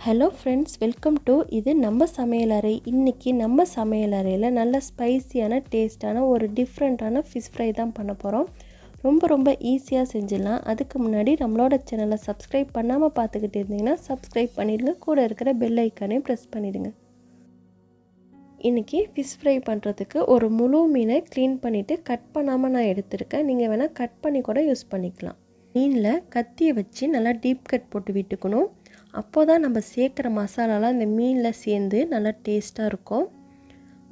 Hello friends, welcome to இது நம்ம சமையலறை. இன்றைக்கி நம்ம சமையலறையில் நல்ல ஸ்பைசியான டேஸ்ட்டான ஒரு டிஃப்ரெண்ட்டான ஃபிஷ் ஃப்ரை தான் பண்ண போகிறோம். ரொம்ப ஈஸியாக செஞ்சிடலாம். அதுக்கு முன்னாடி நம்மளோட சேனலை சப்ஸ்கிரைப் பண்ணாமல் பார்த்துக்கிட்டு இருந்தீங்கன்னா சப்ஸ்கிரைப் பண்ணிடுங்க. கூட இருக்கிற பெல் ஐக்கானையும் ப்ரெஸ் பண்ணிவிடுங்க. இன்றைக்கி ஃபிஷ் ஃப்ரை பண்ணுறதுக்கு ஒரு முழு மீனை க்ளீன் பண்ணிவிட்டு கட் பண்ணாமல் நான் எடுத்துருக்கேன். நீங்கள் வேணால் கட் பண்ணி கூட யூஸ் பண்ணிக்கலாம். மீனில் கத்தியை வச்சு நல்லா டீப் கட் போட்டு விட்டுக்கணும். அப்போ தான் நம்ம சேர்க்குற மசாலாலாம் இந்த மீனில் சேர்ந்து நல்லா டேஸ்ட்டாக இருக்கும்.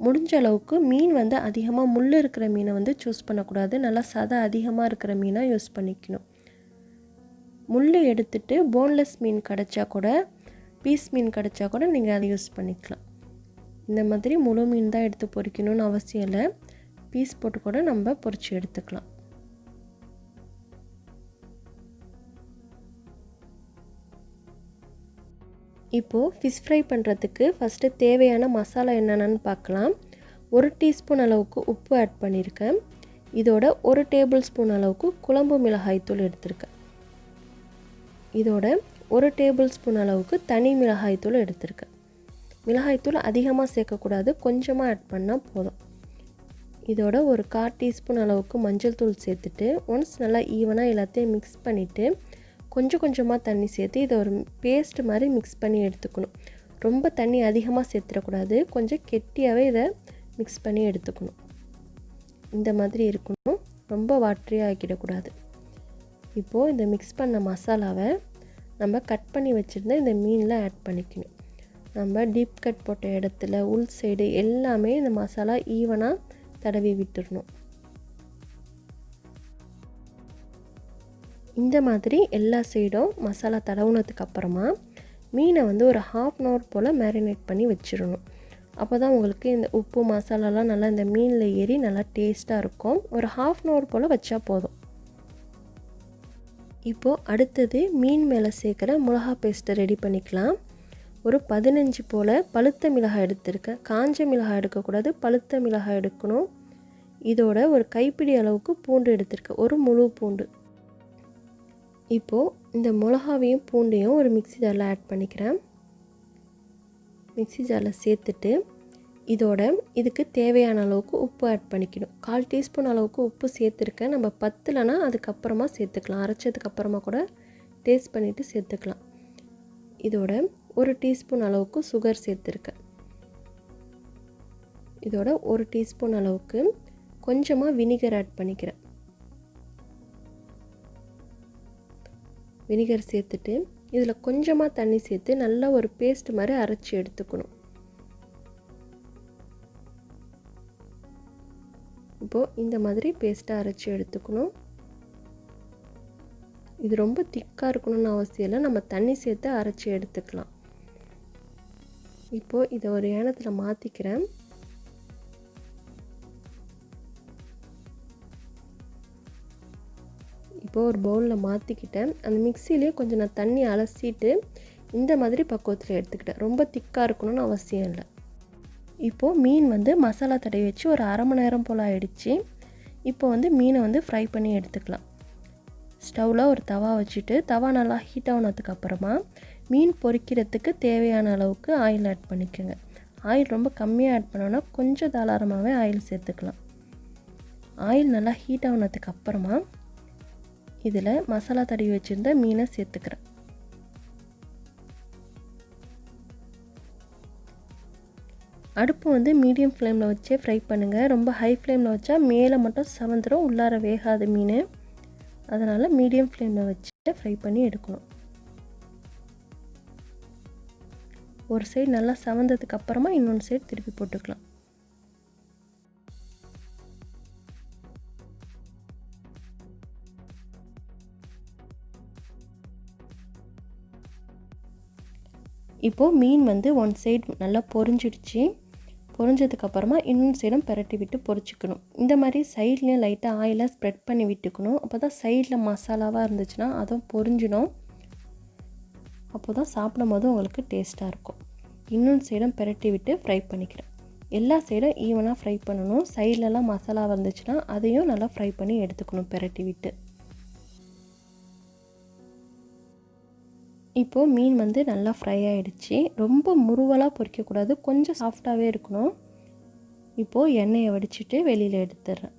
முடிஞ்ச அளவுக்கு மீன் அதிகமாக முள் இருக்கிற மீனை சூஸ் பண்ணக்கூடாது. நல்லா சதை அதிகமாக இருக்கிற மீனாக யூஸ் பண்ணிக்கணும். முள் எடுத்துட்டு போன்லெஸ் மீன் கிடச்சா கூட, பீஸ் மீன் கிடச்சா கூட நீங்கள் அதை யூஸ் பண்ணிக்கலாம். இந்த மாதிரி முழு மீன் தான் எடுத்து பொரிக்கணும்னு அவசியம் இல்லை. பீஸ் போட்டு கூட நம்ம பொரித்து எடுத்துக்கலாம். இப்போது ஃபிஷ் ஃப்ரை பண்ணுறதுக்கு ஃபஸ்ட்டு தேவையான மசாலா என்னென்னு பார்க்கலாம். 1 டீஸ்பூன் அளவுக்கு உப்பு ஆட் பண்ணியிருக்கேன். இதோட 1 டேபிள் ஸ்பூன் அளவுக்கு குழம்பு மிளகாய்த்தூள் எடுத்திருக்கேன். இதோட 1 டேபிள் ஸ்பூன் அளவுக்கு தனி மிளகாய்த்தூள் எடுத்திருக்கேன். மிளகாய்த்தூள் அதிகமாக சேர்க்கக்கூடாது, கொஞ்சமாக ஆட் பண்ணால் போதும். இதோட ஒரு 1/4 டீஸ்பூன் அளவுக்கு மஞ்சள் தூள் சேர்த்துட்டு ஒன்ஸ் நல்லா ஈவனாக எல்லாத்தையும் மிக்ஸ் பண்ணிவிட்டு கொஞ்சமாக தண்ணி சேர்த்து இதை ஒரு பேஸ்ட் மாதிரி மிக்ஸ் பண்ணி எடுத்துக்கணும். ரொம்ப தண்ணி அதிகமாக சேர்த்துடக்கூடாது, கொஞ்சம் கெட்டியாகவே இதை மிக்ஸ் பண்ணி எடுத்துக்கணும். இந்த மாதிரி இருக்கணும், ரொம்ப வாட்டரியாக ஆக்கிடக்கூடாது. இப்போது இந்த மிக்ஸ் பண்ண மசாலாவை நம்ம கட் பண்ணி வச்சுருந்த இந்த மீனில் ஆட் பண்ணிக்கணும். நம்ம டீப் கட் போட்ட இடத்துல உள் சைடு எல்லாமே இந்த மசாலா ஈவனாக தடவி விட்டுடணும். இந்த மாதிரி எல்லா சைடும் மசாலா தடவுனதுக்கு அப்புறமா மீனை ஒரு 1/2 அன் ஹவர் போல் மேரினேட் பண்ணி வச்சிடணும். அப்போ தான் உங்களுக்கு இந்த உப்பு மசாலாலாம் நல்லா இந்த மீனில் ஏறி நல்லா டேஸ்ட்டாக இருக்கும். ஒரு 1/2 அன் ஹவர் போல் வச்சா போதும். இப்போது அடுத்தது மீன் மேலே சேர்க்குற மிளகா பேஸ்ட்டை ரெடி பண்ணிக்கலாம். ஒரு 15 போல் பழுத்த மிளகாய் எடுத்திருக்கேன். காஞ்ச மிளகாய் எடுக்கக்கூடாது, பழுத்த மிளகாய் எடுக்கணும். இதோட ஒரு கைப்பிடி அளவுக்கு பூண்டு எடுத்திருக்கேன், ஒரு முழு பூண்டு. இப்போது இந்த மிளகாவையும் பூண்டையும் ஒரு மிக்ஸி ஜாரில் ஆட் பண்ணிக்கிறேன். மிக்ஸி ஜாரில் சேர்த்துட்டு இதோட இதுக்கு தேவையான அளவுக்கு உப்பு ஆட் பண்ணிக்கணும். 1/4 டீஸ்பூன் அளவுக்கு உப்பு சேர்த்துருக்கேன். நம்ம பத்தலைனா அதுக்கப்புறமா சேர்த்துக்கலாம், அரைச்சதுக்கப்புறமா கூட டேஸ்ட் பண்ணிவிட்டு சேர்த்துக்கலாம். இதோட 1 டீஸ்பூன் அளவுக்கு சுகர் சேர்த்துருக்கேன். இதோட 1 டீஸ்பூன் அளவுக்கு கொஞ்சமாக வினிகர் ஆட் பண்ணிக்கிறேன். வினிகர் சேர்த்துட்டு இதில் கொஞ்சமாக தண்ணி சேர்த்து நல்லா ஒரு பேஸ்ட் மாதிரி அரைச்சி எடுத்துக்கணும். இப்போது இந்த மாதிரி பேஸ்ட்டாக அரைச்சி எடுத்துக்கணும். இது ரொம்ப திக்காக இருக்கணும்னு அவசியம் இல்லை, நம்ம தண்ணி சேர்த்து அரைச்சி எடுத்துக்கலாம். இப்போது இதை ஒரு ஏனத்தில் மாற்றிக்கிறேன். இப்போது ஒரு பவுலில் மாற்றிக்கிட்டேன். அந்த மிக்சிலே கொஞ்சம் நான் தண்ணி அலசிட்டு இந்த மாதிரி பக்குவத்தில் எடுத்துக்கிட்டேன். ரொம்ப திக்காக இருக்கணும்னு அவசியம் இல்லை. இப்போது மீன் மசாலா தடவி வச்சு ஒரு 1/2 மணி நேரம் போல் ஆகிடுச்சு. இப்போ மீனை ஃப்ரை பண்ணி எடுத்துக்கலாம். ஸ்டவ்வில் ஒரு தவா வச்சுட்டு தவா நல்லா ஹீட் ஆனதுக்கப்புறமா மீன் பொரிக்கிறதுக்கு தேவையான அளவுக்கு ஆயில் ஆட் பண்ணிக்கோங்க. ஆயில் ரொம்ப கம்மியாக ஆட் பண்ணோன்னா கொஞ்சம் தாராளமாகவே ஆயில் சேர்த்துக்கலாம். ஆயில் நல்லா ஹீட் ஆனதுக்கப்புறமா இதில் மசாலா தடவி வச்சுருந்த மீனை சேர்த்துக்கிறேன். அடுப்பு மீடியம் ஃப்ளேமில் வச்சே ஃப்ரை பண்ணுங்கள். ரொம்ப ஹை ஃப்ளேமில் வச்சா மேலே மட்டும் செவந்துடும், உள்ளார வேகாத மீன். அதனால் மீடியம் ஃப்ளேமில் வச்சு ஃப்ரை பண்ணி எடுக்கணும். ஒரு சைடு நல்லா செவந்ததுக்கு அப்புறமா இன்னொன்று சைடு திருப்பி போட்டுக்கலாம். இப்போது மீன் ஒன் சைடு நல்லா பொரிஞ்சிடுச்சு. பொரிஞ்சதுக்கப்புறமா இன்னொன்று சைடும் பிரட்டி விட்டு பொரிச்சிக்கணும். இந்த மாதிரி சைட்லேயும் லைட்டாக ஆயிலாக ஸ்ப்ரெட் பண்ணி விட்டுக்கணும். அப்போ தான் சைடில் மசாலாவாக இருந்துச்சுன்னா அதுவும் பொரிஞ்சிடும். அப்போ தான் சாப்பிடும் போது உங்களுக்கு டேஸ்ட்டாக இருக்கும். இன்னொன்று சைடும் பிரட்டி விட்டு ஃப்ரை பண்ணிக்கிறேன். எல்லா சைடும் ஈவனாக ஃப்ரை பண்ணணும். சைட்லலாம் மசாலா வந்துச்சுன்னா அதையும் நல்லா ஃப்ரை பண்ணி எடுத்துக்கணும் பிரட்டி விட்டு. இப்போது மீன் வந்து நல்லா ஃப்ரை ஆகிடுச்சு. ரொம்ப முறுவலாக பொரிக்கக்கூடாது, கொஞ்சம் சாஃப்டாகவே இருக்கணும். இப்போது எண்ணெயை வடிச்சிட்டு வெளியில் எடுத்துடுறேன்.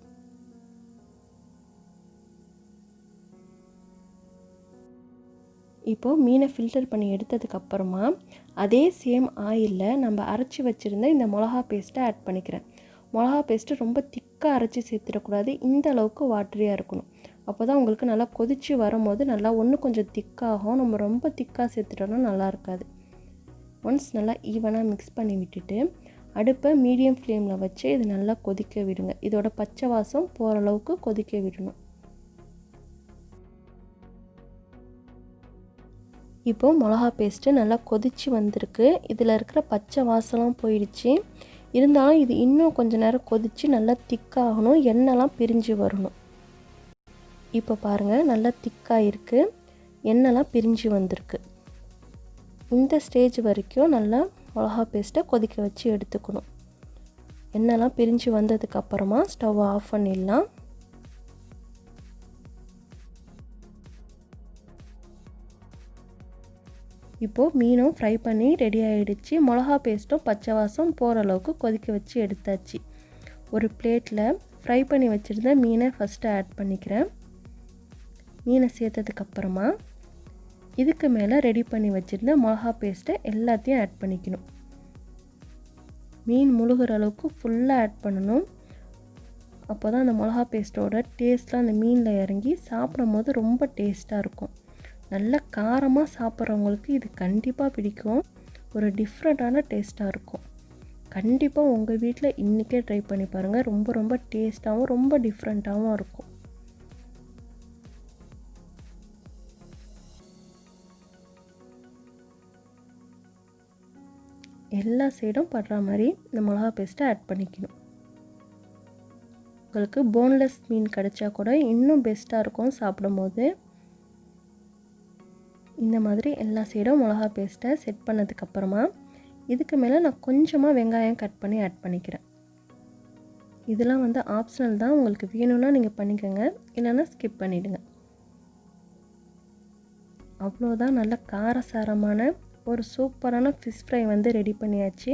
இப்போது மீனை ஃபில்டர் பண்ணி எடுத்ததுக்கப்புறமா அதே சேம் ஆயிலில் நம்ம அரைச்சி வச்சுருந்த இந்த மிளகா பேஸ்ட்டை ஆட் பண்ணிக்கிறேன். மிளகா பேஸ்ட்டு ரொம்ப திக்காக அரைச்சி சேர்த்துடக்கூடாது, இந்த அளவுக்கு வாட்டரியாக இருக்கணும். அப்போ தான் உங்களுக்கு நல்லா கொதித்து வரும்போது நல்லா கொஞ்சம் திக்காகும். நம்ம ரொம்ப திக்காக சேர்த்துட்டோன்னா நல்லா இருக்காது. ஒன்ஸ் நல்லா ஈவனாக மிக்ஸ் பண்ணி விட்டுட்டு அடுப்பை மீடியம் ஃப்ளேமில் வச்சு இது நல்லா கொதிக்க விடுங்க. இதோட பச்சை வாசம் போகிற அளவுக்கு கொதிக்க விடணும். இப்போது மிளகா பேஸ்ட்டு நல்லா கொதித்து வந்திருக்கு. இதில் இருக்கிற பச்சை வாசலாம் போயிடுச்சு. இருந்தாலும் இது இன்னும் கொஞ்சம் நேரம் கொதித்து நல்லா திக்காகணும், எண்ணெய்லாம் பிரிஞ்சு வரணும். இப்போ பாருங்கள், நல்லா திக்காக இருக்குது, எண்ணெய்லாம் பிரிஞ்சு வந்திருக்கு. இந்த ஸ்டேஜ் வரைக்கும் நல்லா மிளகா பேஸ்ட்டை கொதிக்க வச்சு எடுத்துக்கணும். எண்ணெய்லாம் பிரிஞ்சு வந்ததுக்கப்புறமா ஸ்டவ் ஆஃப் பண்ணிடலாம். இப்போது மீனும் ஃப்ரை பண்ணி ரெடி ஆகிடுச்சு. மிளகா பேஸ்ட்டும் பச்சை வாசம் போகிற அளவுக்கு கொதிக்க வச்சு எடுத்தாச்சு. ஒரு பிளேட்டில் ஃப்ரை பண்ணி வச்சுருந்த மீனை ஃபஸ்ட்டு ஆட் பண்ணிக்கிறேன். மீனை சேர்த்ததுக்கப்புறமா இதுக்கு மேலே ரெடி பண்ணி வச்சுருந்த மிளகா பேஸ்ட்டை எல்லாத்தையும் ஆட் பண்ணிக்கணும். மீன் முழுகிற அளவுக்கு ஃபுல்லாக ஆட் பண்ணணும். அப்போ தான் அந்த மிளகா பேஸ்ட்டோட டேஸ்ட்லாம் அந்த மீனில் இறங்கி சாப்பிடும் போது ரொம்ப டேஸ்ட்டாக இருக்கும். நல்ல காரமாக சாப்பிட்றவங்களுக்கு இது கண்டிப்பாக பிடிக்கும். ஒரு டிஃப்ரெண்ட்டான டேஸ்ட்டாக இருக்கும். கண்டிப்பாக உங்கள் வீட்டில் இன்றைக்கே ட்ரை பண்ணி பாருங்கள். ரொம்ப ரொம்ப டேஸ்ட்டாகவும் ரொம்ப டிஃப்ரெண்ட்டாகவும் இருக்கும். எல்லா சைடும் படுற மாதிரி இந்த மிளகா பேஸ்ட்டை ஆட் பண்ணிக்கணும். உங்களுக்கு போன்லெஸ் மீன் கிடைச்சா கூட இன்னும் பெஸ்ட்டாக இருக்கும் சாப்பிடும்போது. இந்த மாதிரி எல்லா சைடும் மிளகா பேஸ்ட்டை செட் பண்ணதுக்கப்புறமா இதுக்கு மேலே நான் கொஞ்சமாக வெங்காயம் கட் பண்ணி ஆட் பண்ணிக்கிறேன். இதெல்லாம் வந்து ஆப்ஷனல் தான், உங்களுக்கு வேணும்னா நீங்கள் பண்ணிக்கோங்க, இல்லைன்னா ஸ்கிப் பண்ணிவிடுங்க. அவ்வளோதான், நல்ல காரசாரமான ஒரு சூப்பரான ஃபிஷ் ஃப்ரை வந்து ரெடி பண்ணியாச்சு.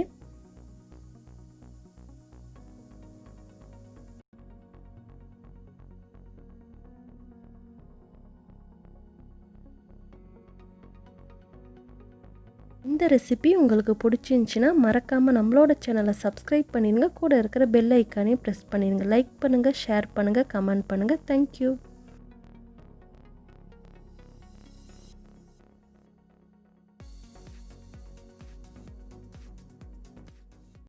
இந்த ரெசிபி உங்களுக்கு பிடிச்சிருந்துச்சின்னா மறக்காமல் நம்மளோட சேனலை சப்ஸ்கிரைப் பண்ணிடுங்க. கூட இருக்கிற பெல் ஐக்கானையும் ப்ரெஸ் பண்ணிடுங்க. லைக் பண்ணுங்கள், ஷேர் பண்ணுங்கள், கமெண்ட் பண்ணுங்கள். தேங்க்யூ.